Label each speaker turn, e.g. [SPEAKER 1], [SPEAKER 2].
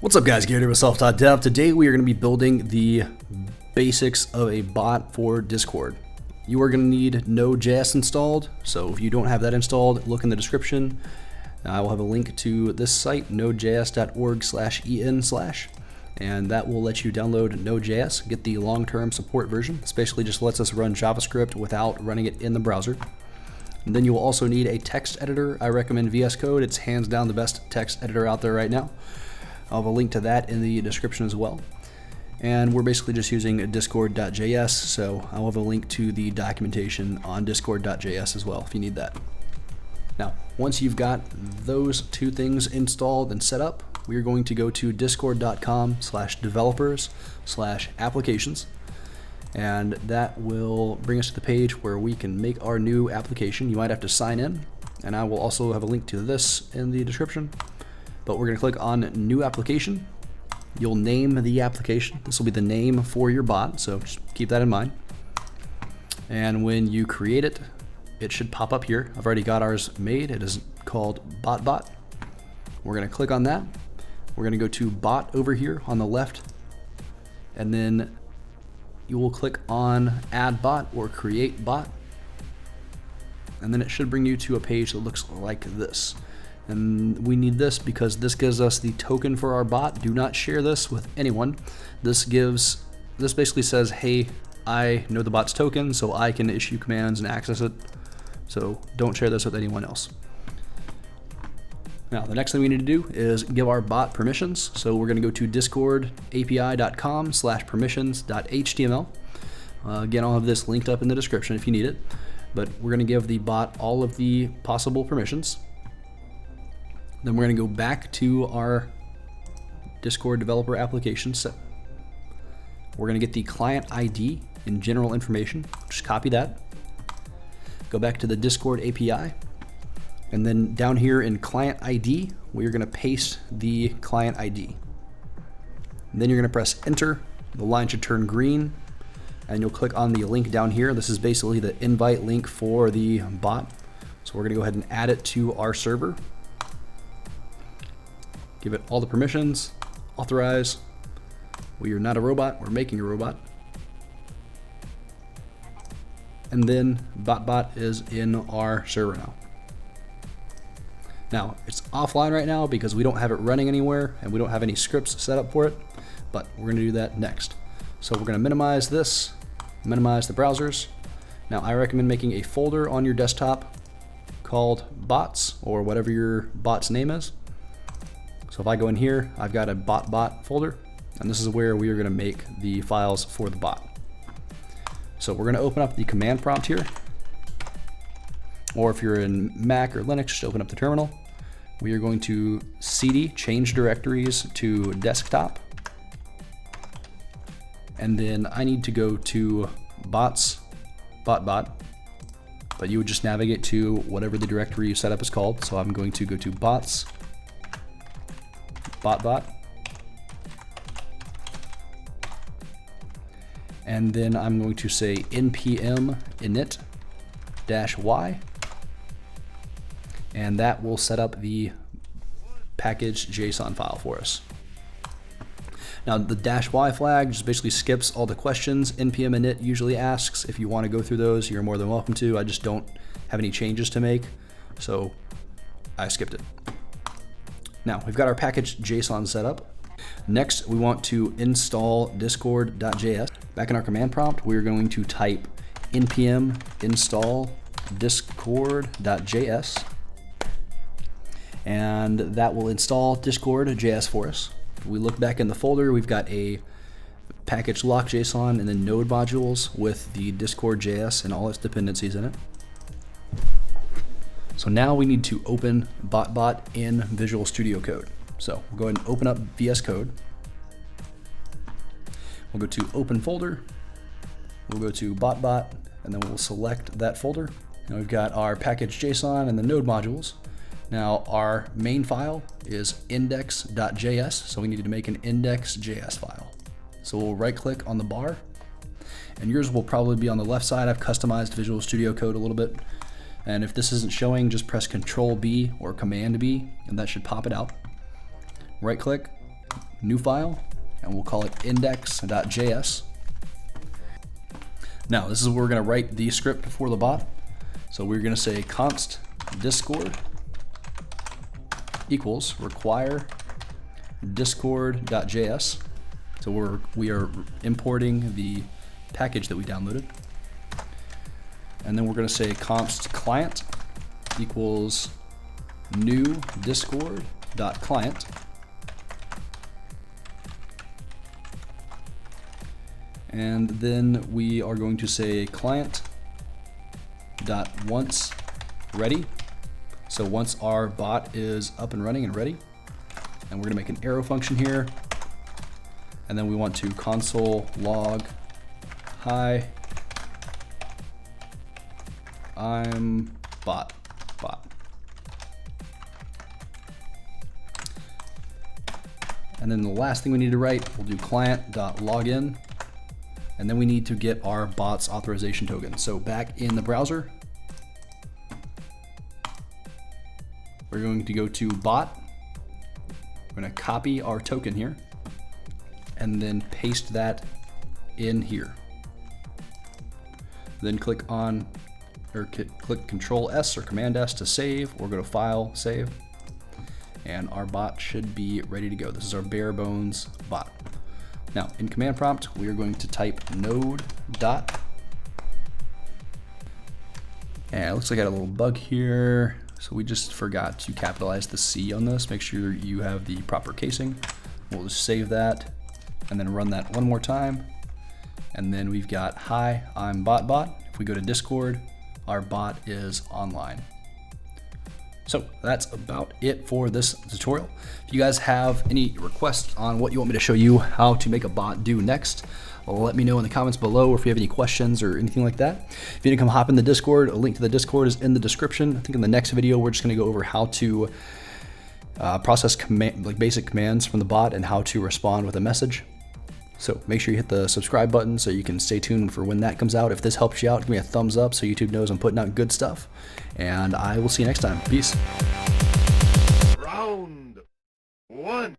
[SPEAKER 1] What's up guys, Garrett here with selftdev. Today we are going to be building the basics of a bot for Discord. You are going to need Node.js installed, so if you don't have that installed, look in the description. I will have a link to this site, nodejs.org/en/, and that will let you download Node.js, get the long-term support version. This basically just lets us run JavaScript without running it in the browser. And then you will also need a text editor. I recommend VS Code. It's hands down the best text editor out there right now. I'll have a link to that in the description as well. And we're basically just using discord.js, so I'll have a link to the documentation on discord.js as well if you need that. Now, once you've got those two things installed and set up, we are going to go to discord.com/developers/applications, and that will bring us to the page where we can make our new application. You might have to sign in, and I will also have a link to this in the description. But we're going to click on New Application. You'll name the application. This will be the name for your bot, so just keep that in mind. And when you create it, it should pop up here. I've already got ours made. It is called BotBot. We're going to click on that. We're going to go to Bot over here on the left, and then you will click on Add Bot or Create Bot. And then it should bring you to a page that looks like this. And we need this because this gives us the token for our bot. Do not share this with anyone. This basically says, hey, I know the bot's token, so I can issue commands and access it. So don't share this with anyone else. Now, the next thing we need to do is give our bot permissions. So we're going to go to discordapi.com/permissions.html. Again, I'll have this linked up in the description if you need it. But we're going to give the bot all of the possible permissions. Then we're going to go back to our Discord developer application set. We're going to get the client ID and general information. Just copy that. Go back to the Discord API. And then down here in client ID, we are going to paste the client ID. And then you're going to press enter. The line should turn green. And you'll click on the link down here. This is basically the invite link for the bot. So we're going to go ahead and add it to our server. Give it all the permissions, authorize. We are not a robot, we're making a robot. And then BotBot is in our server now. Now, it's offline right now because we don't have it running anywhere and we don't have any scripts set up for it, but we're gonna do that next. So we're gonna minimize this, minimize the browsers. Now, I recommend making a folder on your desktop called bots or whatever your bot's name is. So if I go in here, I've got a BotBot folder, and this is where we are going to make the files for the bot. So we're going to open up the command prompt here, or if you're in Mac or Linux, just open up the terminal. We are going to cd change directories to desktop, and then I need to go to bots, BotBot, but you would just navigate to whatever the directory you set up is called. So I'm going to go to bots, BotBot, and then I'm going to say npm init-y, and that will set up the package JSON file for us. Now the -y flag just basically skips all the questions npm init usually asks. If you want to go through those, you're more than welcome to. I just don't have any changes to make, so I skipped it. Now, we've got our package JSON set up. Next, we want to install discord.js. Back in our command prompt, we're going to type npm install discord.js, and that will install discord.js for us. If we look back in the folder, we've got a package lock.json and then node modules with the discord.js and all its dependencies in it. So now we need to open BotBot in Visual Studio Code. So we'll go ahead and open up VS Code. We'll go to Open Folder. We'll go to BotBot, and then we'll select that folder. Now we've got our package JSON and the node modules. Now our main file is index.js, so we need to make an index.js file. So we'll right-click on the bar, and yours will probably be on the left side. I've customized Visual Studio Code a little bit. And if this isn't showing, just press Control B or Command B, and that should pop it out. Right click, new file, and we'll call it index.js. Now, this is where we're going to write the script for the bot. So we're going to say const discord equals require discord.js. So we are importing the package that we downloaded. And then we're going to say const client equals new discord.client. And then we are going to say client dot once ready. So once our bot is up and running and ready, and we're gonna make an arrow function here, and then we want to console log hi I'm bot. And then the last thing we need to write, we'll do client.login, and then we need to get our bot's authorization token. So back in the browser, we're going to go to bot. We're going to copy our token here and then paste that in here. Then click on, or click Control S or Command S to save, or go to File, Save, and our bot should be ready to go. This is our bare bones bot. Now, in command prompt, we are going to type node dot. And it looks like I got a little bug here. So we just forgot to capitalize the C on this. Make sure you have the proper casing. We'll just save that and then run that one more time. And then we've got hi, I'm bot. If we go to Discord, our bot is online. So that's about it for this tutorial. If you guys have any requests on what you want me to show you how to make a bot do next, let me know in the comments below, or if you have any questions or anything like that. If you need to come hop in the Discord, a link to the Discord is in the description. I think in the next video, we're just gonna go over how to process basic commands from the bot and how to respond with a message. So make sure you hit the subscribe button so you can stay tuned for when that comes out. If this helps you out, give me a thumbs up so YouTube knows I'm putting out good stuff. And I will see you next time. Peace.
[SPEAKER 2] Round 1.